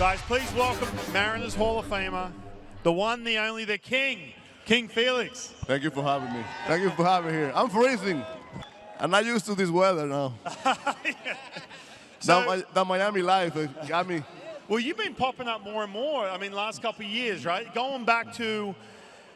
Guys, please welcome Mariners Hall of Famer, the one, the only, the King, King Felix. Thank you for having me. Thank you for having me here. I'm freezing. I'm not used to this weather now. Yeah. So, that Miami life got me. Well, you've been popping up more and more, I mean, last couple of years, right? Going back to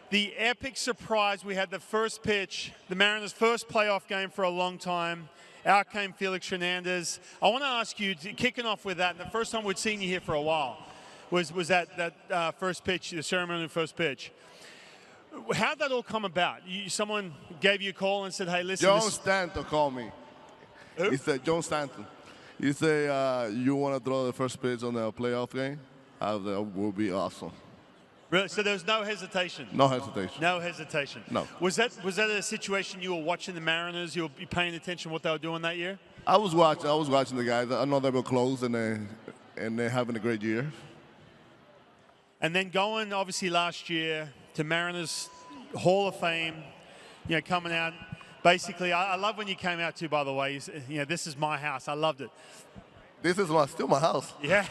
the epic surprise, we had the first pitch, the Mariners' first playoff game for a long time. Out came Felix Hernandez. I want to ask you, kicking off with that, and the first time we'd seen you here for a while was that first pitch, the ceremonial first pitch. How'd that all come about? Someone gave you a call and said, hey, listen. John Stanton called me. Who? He said, John Stanton. He said, you want to throw the first pitch on the playoff game? That will be awesome. Really? So there was no hesitation? No hesitation. No hesitation. No. Was that a situation you were watching the Mariners, you were paying attention to what they were doing that year? I was watching the guys. I know they were close and they're having a great year. And then going, obviously, last year to Mariners Hall of Fame, coming out. Basically, I love when you came out too, by the way. This is my house. I loved it. This is still my house. Yeah.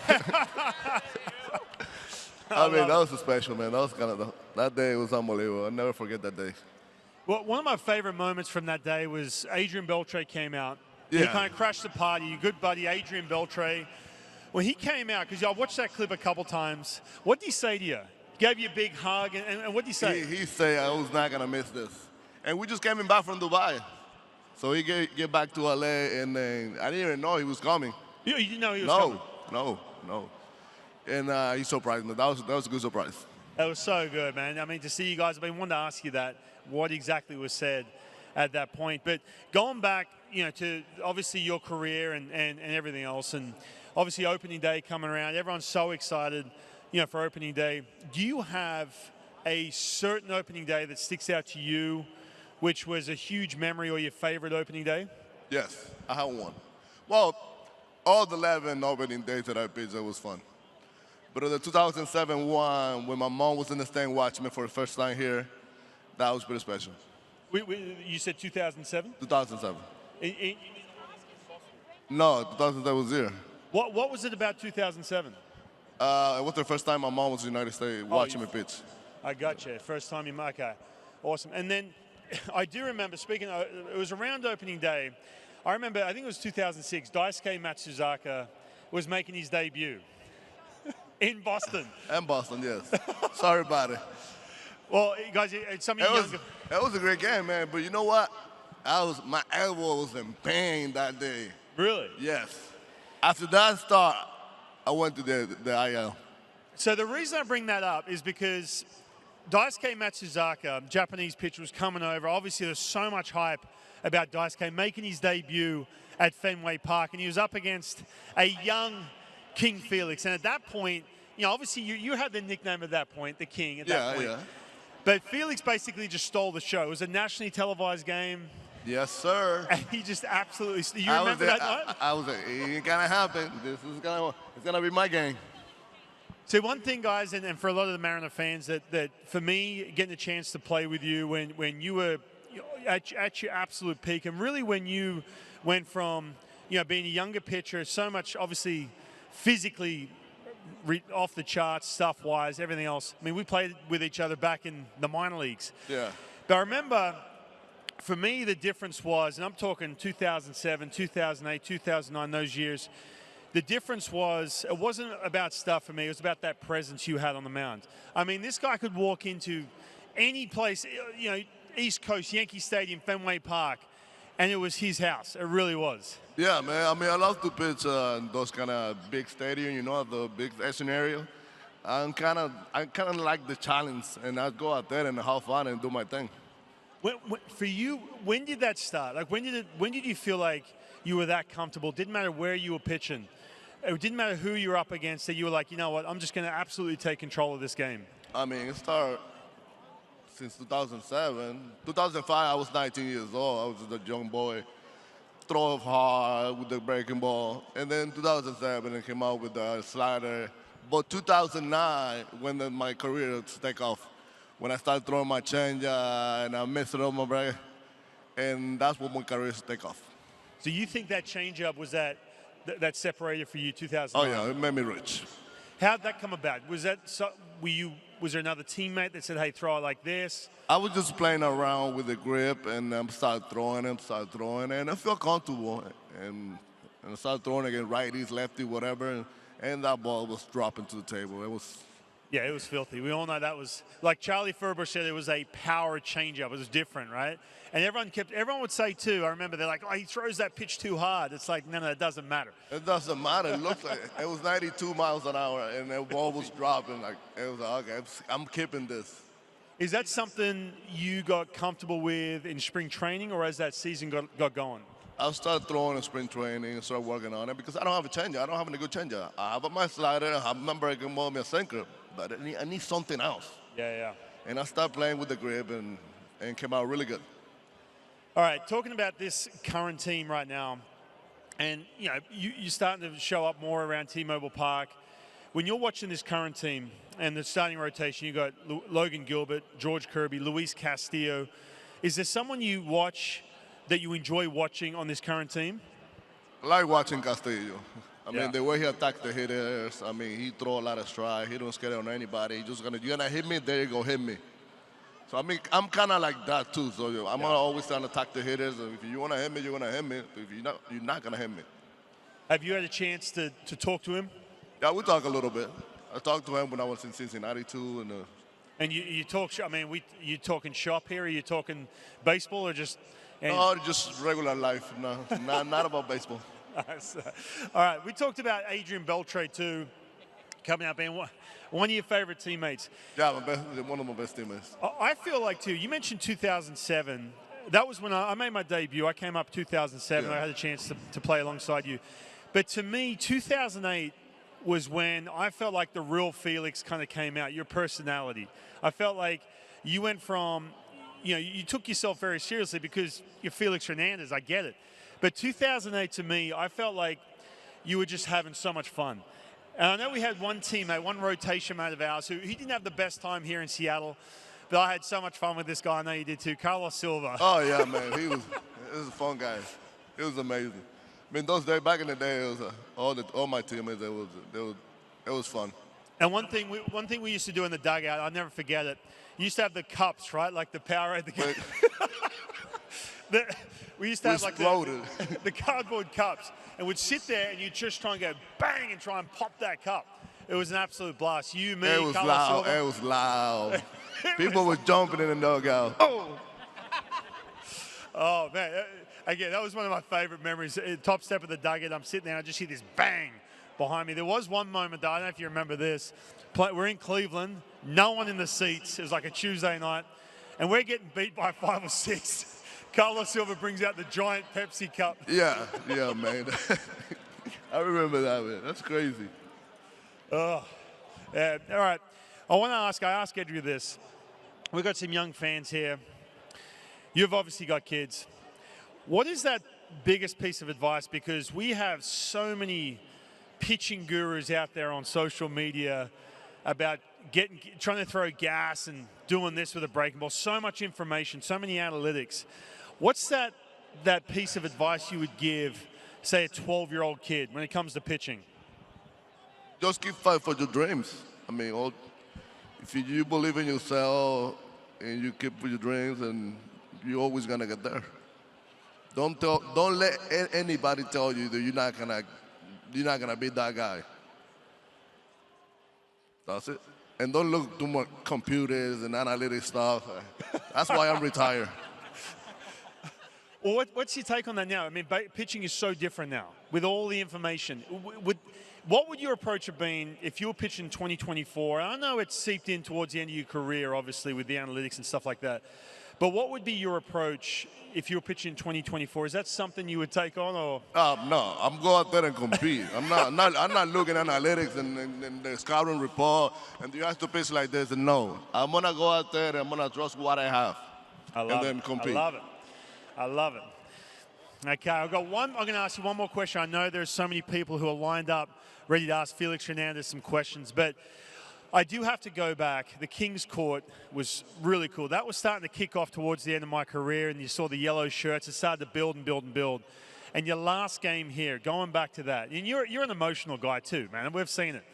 I mean, that was special, man. That was that day was unbelievable. I'll never forget that day. Well, one of my favorite moments from that day was Adrian Beltre came out. Yeah. He kind of crashed the party. Your good buddy, Adrian Beltre. When he came out, because I've watched that clip a couple times, what did he say to you? Gave you a big hug, and what did he say? He said, I was not going to miss this. And we just came back from Dubai. So he get back to LA, and I didn't even know he was coming. You didn't know he was coming? No. And he surprised me. That was a good surprise. That was so good, man. I mean, to see you guys, I've been wanting to ask you that, what exactly was said at that point. But going back, to obviously your career and everything else, and obviously opening day coming around, everyone's so excited, for opening day. Do you have a certain opening day that sticks out to you, which was a huge memory or your favorite opening day? Yes, I have one. Well, all the 11 opening days that I pitched, it was fun. But the 2007 one, when my mom was in the stand watching me for the first time here, that was pretty special. You said 2007? 2007. No, 2007 was here. What was it about 2007? It was the first time my mom was in the United States watching me pitch. I got you. First time you, okay. Awesome. And then I do remember, speaking of, it was around opening day. I remember, I think it was 2006, Daisuke Matsuzaka was making his debut. In Boston. In Boston, yes. Sorry about it. Well, guys, some of you younger. It was a great game, man. But you know what? My elbow was in pain that day. Really? Yes. After that start, I went to the IL. So the reason I bring that up is because Daisuke Matsuzaka, Japanese pitcher, was coming over. Obviously, there's so much hype about Daisuke making his debut at Fenway Park, and he was up against a young King Felix. And at that point, obviously you had the nickname at that point, the King at that point. Yeah. But Felix basically just stole the show. It was a nationally televised game. Yes, sir. And he just absolutely, you remember that night? I was like, it ain't gonna happen. It's gonna be my game. So one thing, guys, and for a lot of the Mariner fans, that for me, getting a chance to play with you when you were at your absolute peak, and really when you went from being a younger pitcher, so much obviously physically off the charts, stuff-wise, everything else. I mean, we played with each other back in the minor leagues. Yeah. But I remember, for me, the difference was, and I'm talking 2007, 2008, 2009, those years, the difference was, it wasn't about stuff for me, it was about that presence you had on the mound. I mean, this guy could walk into any place, East Coast, Yankee Stadium, Fenway Park, and it was his house. It really was. Yeah, man. I mean, I love to pitch in those kind of big stadiums, the big scenario. I kind of like the challenge, and I go out there and have fun and do my thing. For you, when did that start? Like, when did you feel like you were that comfortable? Didn't matter where you were pitching. It didn't matter who you were up against. That you were like, you know what? I'm just going to absolutely take control of this game. I mean, it started since 2007. 2005, I was 19 years old. I was a young boy. Throw hard with the breaking ball. And then 2007, I came out with the slider. But 2009, when my career took off, when I started throwing my changeup and I messed it up my break, and that's when my career took off. So you think that changeup was that separated for you 2009? Oh, yeah, it made me rich. How'd that come about? Was that was there another teammate that said, "Hey, throw it like this"? I was just playing around with the grip and start throwing, and I felt comfortable. And I started throwing against righties, lefty, whatever, and that ball was dropping to the table. Yeah, it was filthy. We all know that was, like Charlie Furbush said, it was a power changeup. It was different, right? And everyone would say too, I remember they're like, oh, he throws that pitch too hard. It's like, no, it doesn't matter. It doesn't matter. It looks like it was 92 miles an hour, and the ball was dropping. Like, it was like, okay, I'm keeping this. Is that something you got comfortable with in spring training, or as that season got going? I started throwing in spring training and started working on it because I don't have a changer. I don't have a good changer. I have my slider, I have my breaking ball, my sinker, but I need something else. Yeah. And I started playing with the grip and came out really good. All right, talking about this current team right now, and you're starting to show up more around T-Mobile Park. When you're watching this current team and the starting rotation, you got Logan Gilbert, George Kirby, Luis Castillo. Is there someone you watch that you enjoy watching on this current team? I like watching Castillo. I mean, the way he attacks the hitters, I mean, he throw a lot of strike. He don't scare on anybody. You're gonna hit me, there you go, hit me. So, I mean, I'm kind of like that, too. So, I'm always trying to attack the hitters. If you want to hit me, you're going to hit me. If you're not going to hit me. Have you had a chance to talk to him? Yeah, we talk a little bit. I talked to him when I was in Cincinnati, too. And you talk, I mean, you talking shop here? Are you talking baseball or just... No, just regular life. No, not about baseball. All right, we talked about Adrian Beltre, too, coming up, and one of your favorite teammates. Yeah, one of my best teammates. I feel like, too, you mentioned 2007. That was when I made my debut. I came up 2007. I had a chance to play alongside you. But to me, 2008 was when I felt like the real Felix kind of came out, your personality. I felt like you went from, you took yourself very seriously because you're Felix Hernandez. I get it. But 2008, to me, I felt like you were just having so much fun. And I know we had one teammate, one rotation mate of ours, he didn't have the best time here in Seattle, but I had so much fun with this guy. I know you did too, Carlos Silva. Oh, yeah, man. He was a fun guy. It was amazing. I mean, those days, back in the day, it was all my teammates, it was fun. And one thing we used to do in the dugout, I'll never forget it, you used to have the cups, right? Like the Powerade. We used to have like the cardboard cups, and we'd sit there and you'd just try and go bang and try and pop that cup. It was an absolute blast. You, me, Carlos Silva. It was loud. People were jumping in the dugout. Oh, man. Again, that was one of my favorite memories. Top step of the dugout, I'm sitting there, I just hear this bang behind me. There was one moment, though, I don't know if you remember this. We're in Cleveland, no one in the seats. It was like a Tuesday night, and we're getting beat by 5 or 6. Carlos Silva brings out the giant Pepsi cup. Yeah, man. I remember that, man. That's crazy. Oh, yeah. All right. I ask Edry this. We've got some young fans here. You've obviously got kids. What is that biggest piece of advice? Because we have so many pitching gurus out there on social media about trying to throw gas and doing this with a breaking ball. So much information, so many analytics. What's that piece of advice you would give, say, a 12-year-old kid when it comes to pitching? Just keep fighting for your dreams. I mean, if you believe in yourself and you keep with your dreams, and you're always gonna get there. Don't let anybody tell you that you're not gonna be that guy. That's it. And don't look too much computers and analytics stuff. That's why I'm retired. Well, what's your take on that now? I mean, pitching is so different now with all the information. What would your approach have been if you were pitching 2024? I know it's seeped in towards the end of your career, obviously, with the analytics and stuff like that. But what would be your approach if you were pitching 2024? Is that something you would take on, or? No, I'm going out there and compete. I'm not looking at analytics and the scouting report, and you have to pitch like this. No, I'm gonna go out there and I'm gonna trust what I have, and then compete. I love it. Okay, I'm going to ask you one more question. I know there's so many people who are lined up, ready to ask Felix Hernandez some questions, but I do have to go back. The King's Court was really cool. That was starting to kick off towards the end of my career, and you saw the yellow shirts. It started to build and build and build. And your last game here, going back to that, and you're an emotional guy too, man, and we've seen it.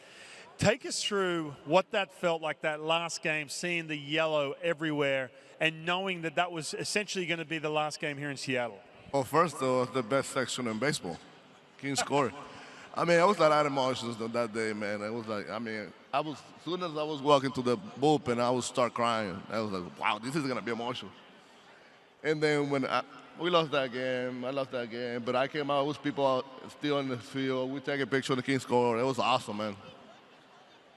Take us through what that felt like that last game, seeing the yellow everywhere and knowing that that was essentially going to be the last game here in Seattle. Well, first, it was the best section in baseball. King score. I mean, I was a lot of emotions that day, man. It was like, I mean, as soon as I was walking to the bullpen, I would start crying. I was like, wow, this is going to be emotional. And then when we lost that game, I lost that game, but I came out, with people out still in the field. We take a picture of the King score. It was awesome, man.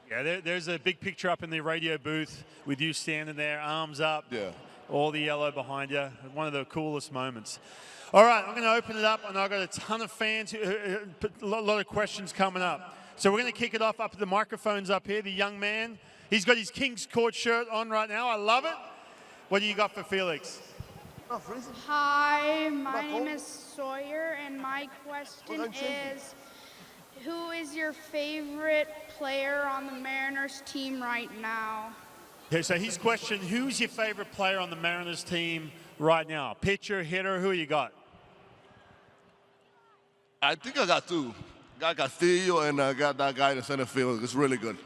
Yeah, there's a big picture up in the radio booth with you standing there, arms up, Yeah. all the yellow behind you. One of the coolest moments. All right, I'm going to open it up, and I've got a ton of fans, a lot of questions coming up. So we're going to kick it off up at the microphones up here. The young man, he's got his King's Court shirt on right now. I love it. What do you got for Felix? Hi, my name is Sawyer, and my question is, who is your favorite player on the Mariners team right now? Okay, so his question, who's your favorite player on the Mariners team right now? Pitcher, hitter, who you got? I think I got two. Got Castillo, and I got that guy in the center field. It's really good.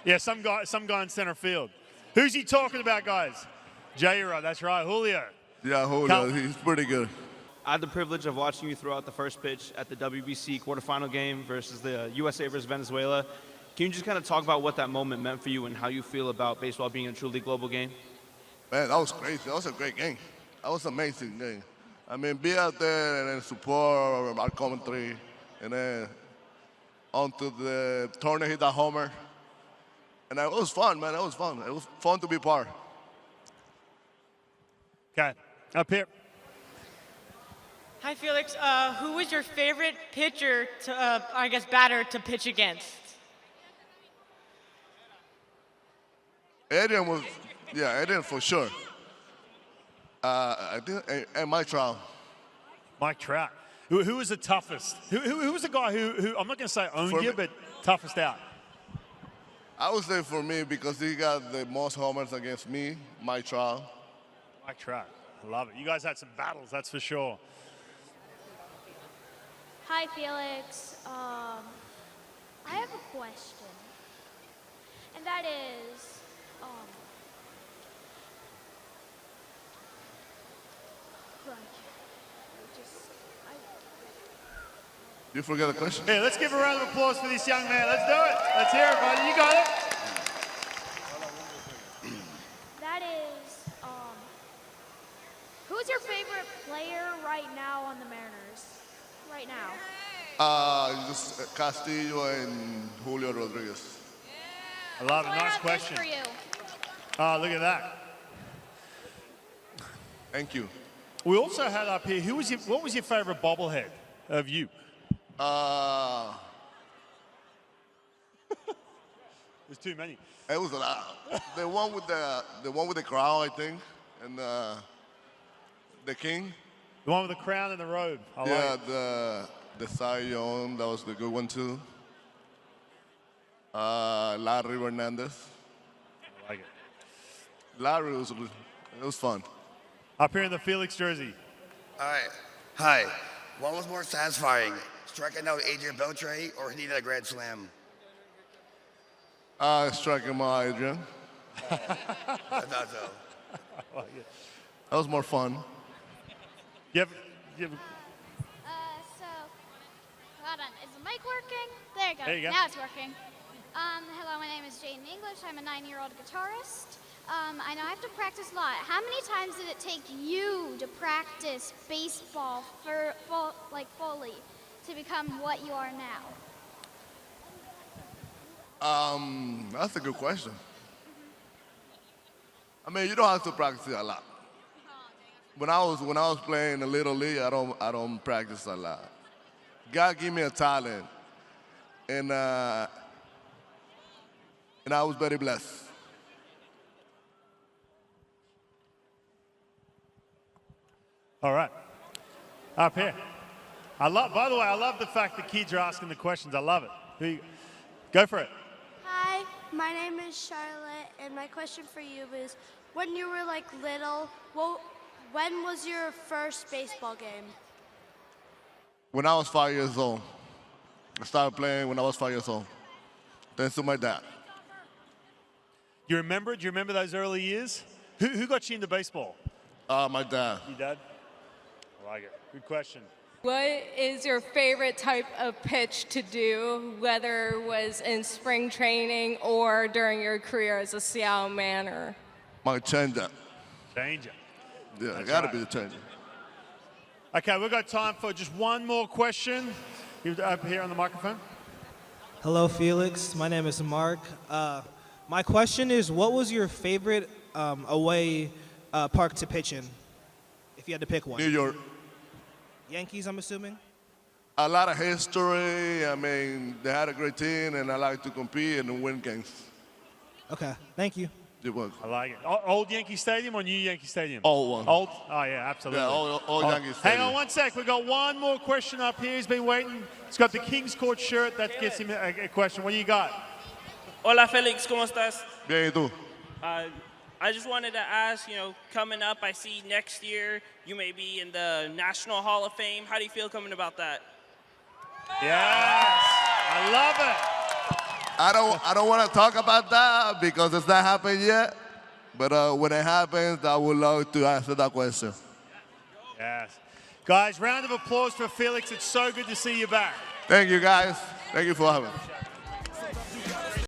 Yeah, some guy in center field. Who's he talking about, guys? J-Rod, that's right, Julio. Yeah, Julio, he's pretty good. I had the privilege of watching you throw out the first pitch at the WBC quarterfinal game versus the USA versus Venezuela. Can you just kind of talk about what that moment meant for you and how you feel about baseball being a truly global game? Man, that was crazy. That was a great game. That was an amazing game. I mean, be out there and then support our commentary, and then onto the Turner hit that homer. And it was fun, man. It was fun. It was fun to be part. Okay, up here. Hi, Felix. Who was your favorite pitcher to, I guess, batter to pitch against? Adrian was, yeah, Adrian for sure. I think, and Mike Trout. Mike Trout. Who was the toughest? Who was the guy who I'm not going to say owned you, but toughest out? I would say for me, because he got the most homers against me, Mike Trout. Mike Trout. I love it. You guys had some battles, that's for sure. Hi, Felix. I have a question, and that is, You forget the question? Hey, let's give a round of applause for this young man. Let's do it. Let's hear it, buddy. You got it. that is, who's your favorite player right now on the Mariners? Right now. Just Castillo and Julio Rodriguez. I love it. Well, I Nice have this question. for you. Oh, look at that. Thank you. We also had up here, what was your favorite bobblehead of you? There's too many. It was a lot. The one with the crown, I think, and the king. The one with the crown and the robe. I Yeah, like it. the Cy Young, that was the good one too. Larry Hernandez. I like it. Larry it was fun. Up here in the Felix jersey. All right. Hi. What was more satisfying, striking out Adrian Beltre or hitting a grand slam? Striking my Adrian. I thought so. I like it. That was more fun. You have, So, hold on. Is the mic working? There you go. There you go. Now it's working. Hello, my name is Jaden English. I'm a 9-year-old guitarist. I know I have to practice a lot. How many times did it take you to practice baseball fully to become what you are now? That's a good question. I mean, you don't have to practice it a lot. When I was playing in the Little League, I don't practice a lot. God gave me a talent, and I was very blessed. all right. Up here. By the way, I love the fact that kids are asking the questions. I love it. Go for it. Hi, my name is Charlotte, and my question for you is, when you were like little, when was your first baseball game? When I was 5 years old. I started playing when I was 5 years old. Thanks to my dad. You remember? Do you remember those early years? Who got you into baseball? My dad. Your dad? I like it. Good question. What is your favorite type of pitch to do, whether it was in spring training or during your career as a Seattle Mariner? My changeup. Change it. Yeah, That's gotta right. be the changeup. Okay, we've got time for just one more question. You up here on the microphone. Hello, Felix. My name is Mark. My question is, what was your favorite away park to pitch in, if you had to pick one? New York. Yankees, I'm assuming? A lot of history. I mean, they had a great team, and I like to compete and win games. Okay, thank you. You're welcome. I like it. Old Yankee Stadium or new Yankee Stadium? Old one. Old? Oh, yeah, absolutely. Yeah, old Yankee Hang Stadium. on one sec. We've got one more question up here. He's been waiting. He's got the King's Court shirt. That gets him a question. What do you got? Hola, Felix. ¿Cómo estás? Bien, ¿y tú? I just wanted to ask, coming up, I see next year you may be in the National Hall of Fame. How do you feel coming about that? Yes. I love it. I don't want to talk about that because it's not happened yet. But when it happens, I would love to answer that question. Yes. Guys, round of applause for Felix. It's so good to see you back. Thank you, guys. Thank you for having me.